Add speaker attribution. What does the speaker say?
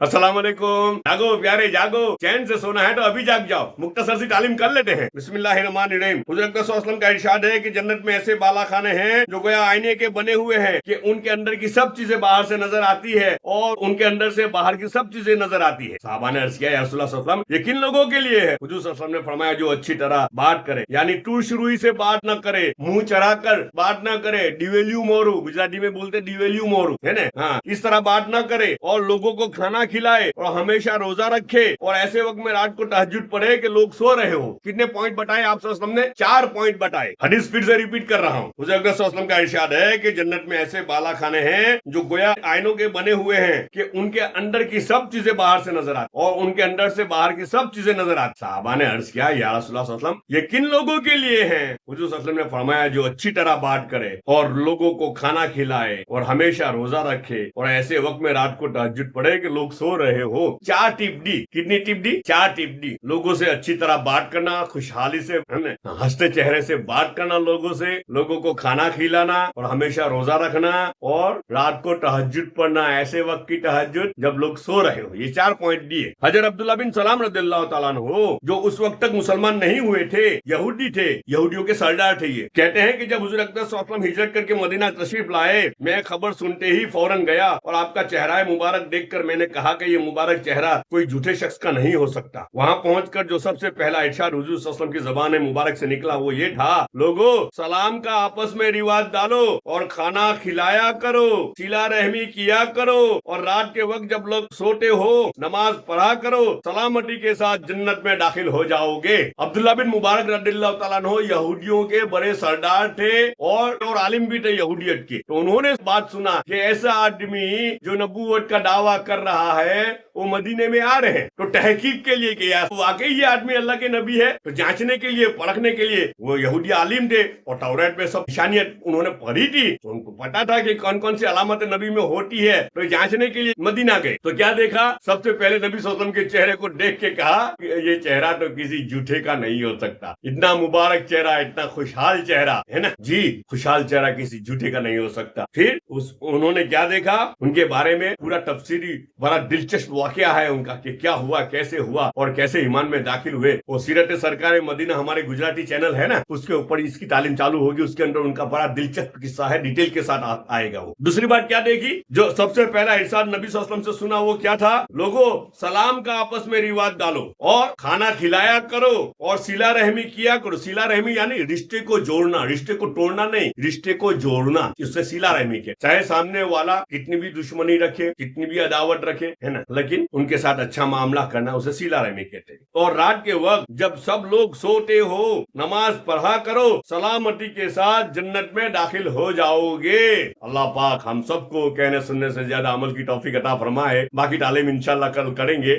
Speaker 1: अस्सलाम वालेकुम। जागो प्यारे जागो, चैन से सोना है तो अभी जाग जाओ। मुख्तसर सी तालीम कर लेते हैं। बिस्मिल्लाहिर्रहमानिर्रहीम। हुज़ूर अक़दस सल्लल्लाहु अलैहि वसल्लम का इरशाद है कि जन्नत में ऐसे बाला खाने हैं जो गोया आईने के बने हुए हैं कि उनके अंदर की सब चीजें बाहर से नजर आती है और उनके अंदर से बाहर की सब चीजें नजर आती है। सहाबा ने अर्ज किया, या रसूलुल्लाह सल्लल्लाहु अलैहि वसल्लम, ये किन लोगों के लिए है? हुज़ूर सल्लल्लाहु अलैहि वसल्लम ने फरमाया, जो अच्छी तरह बात करे, यानी टूर शुरुई से बात न करे, मुंह चढ़ा कर बात न करे, डिवेल्यू मोरू, गुजराती में बोलते डिवेल्यू मोरू, है ना? हाँ, इस तरह बात न करे और लोगों को खाना खिलाए और हमेशा रोजा रखे और ऐसे वक्त में रात को तहज्जुद पढ़े कि लोग सो रहे हो। कितने पॉइंट बताए आप सल्लल्लाहु अलैहि वसल्लम ने? 4 पॉइंट बताए। हदीस फिर से रिपीट कर रहा हूँ। हुज़ूर अक़दस सल्लल्लाहु अलैहि वसल्लम का इरशाद है कि जन्नत में ऐसे बाला खाने हैं जो गोया आईनों के बने हुए हैं कि उनके अंदर की सब चीजें बाहर से नजर आती और उनके अंदर से बाहर की सब चीजें नजर आती। साहबा ने अर्ज किया, या रसूलुल्लाह सल्लल्लाहु अलैहि वसल्लम, ये किन लोगों के लिए है? हुज़ूर सल्लल्लाहु अलैहि वसल्लम ने फरमाया, जो अच्छी तरह बात करे और लोगों को खाना खिलाए और हमेशा रोजा रखे और ऐसे वक्त में रात को तहज्जुद पढ़े कि लोग सो रहे हो। 4 टिप दी। कितनी टिप दी? 4 टिप दी। लोगों से अच्छी तरह बात करना, खुशहाली से हंसते चेहरे से बात करना लोगों से, लोगों को खाना खिलाना और हमेशा रोजा रखना और रात को तहज्जुद पढ़ना, ऐसे वक्त की तहज्जुद जब लोग सो रहे हो। ये 4 पॉइंट दिए। हजरत अब्दुल्लाह बिन सलाम रज़ियल्लाहु ताला अन्हु, जो उस वक्त तक मुसलमान नहीं हुए थे, यहूदी थे, यहूदियों के सरदार थे, ये कहते हैं कि जब हुज़ूर अक़दस सल्लल्लाहु अलैहि वसल्लम हिजरत करके मदीना तशरीफ लाए, मैं खबर सुनते ही फौरन गया और आपका चेहरा मुबारक देखकर मैंने कहा कि ये मुबारक चेहरा कोई झूठे शख्स का नहीं हो सकता। वहाँ पहुंचकर जो सबसे पहला इरशाद हुज़ूर सल्लल्लाहु अलैहि वसल्लम की ज़बान मुबारक से निकला वो ये था, लोगो सलाम का आपस में रिवाज डालो और खाना खिलाया करो, सिला रहमी किया करो और रात के वक्त जब लोग सोते हो नमाज पढ़ा करो, सलामती के साथ जन्नत में दाखिल हो जाओगे। अब्दुल्लाह बिन मुबारक रज़ियल्लाहु ताला अन्हु यहूदियों के बड़े सरदार थे और आलिम भी थे यहूदियत के। तो उन्होंने बात सुना कि ऐसा आदमी जो नबूवत का दावा कर रहा है वो मदीने में आ रहे हैं, तो तहकीक के लिए कि यार वाकई ये आदमी अल्लाह के नबी है, तो जांचने के लिए, परखने के लिए वो यहूदी आलिम थे और तौरात में सब निशानियां उन्होंने पढ़ी थी, तो उनको पता था कि कौन कौन सी अलामत नबी में होती है, तो जांचने के लिए मदीना गए। तो क्या देखा? सबसे पहले नबी सल्लल्लाहु अलैहि वसल्लम के चेहरे को देख के कहा कि ये चेहरा तो किसी झूठे का नहीं हो सकता। इतना मुबारक चेहरा, इतना खुशहाल चेहरा है ना जी, खुशहाल चेहरा किसी झूठे का नहीं हो सकता। फिर उन्होंने क्या देखा? उनके बारे में पूरा तफसीरी बड़ा दिलचस्प वाकया है उनका कि क्या हुआ, कैसे हुआ और कैसे ईमान में दाखिल हुए। वो सीरत सरकार मदीना हमारे गुजराती चैनल है ना, उसके ऊपर इसकी तालीम चालू होगी, उसके अंदर उनका बड़ा दिलचस्प किस्सा है, डिटेल के साथ आएगा वो। दूसरी बात क्या देखी? जो सबसे पहला इरशाद नबी सल्लल्लाहु अलैहि वसल्लम से सुना वो क्या था? लोगो सलाम का आपस में रिवाज डालो और खाना खिलाया करो और सिला रहमी किया करो। सिला रहमी यानी रिश्ते को जोड़ना, रिश्ते को तोड़ना नहीं, रिश्ते को जोड़ना, इससे सिला रहमी के। चाहे सामने वाला कितनी भी दुश्मनी रखे, कितनी भी अदावत रखे, है ना, लेकिन उनके साथ अच्छा मामला करना, उसे सिला रहमी कहते हैं। और रात के वक्त जब सब लोग सोते हो नमाज पढ़ा करो, सलामती के साथ जन्नत में दाखिल हो जाओगे। अल्लाह पाक हम सबको कहने सुनने से ज्यादा अमल की तौफीक अता फरमाए। बाकी तालीम इंशाल्लाह कल करेंगे।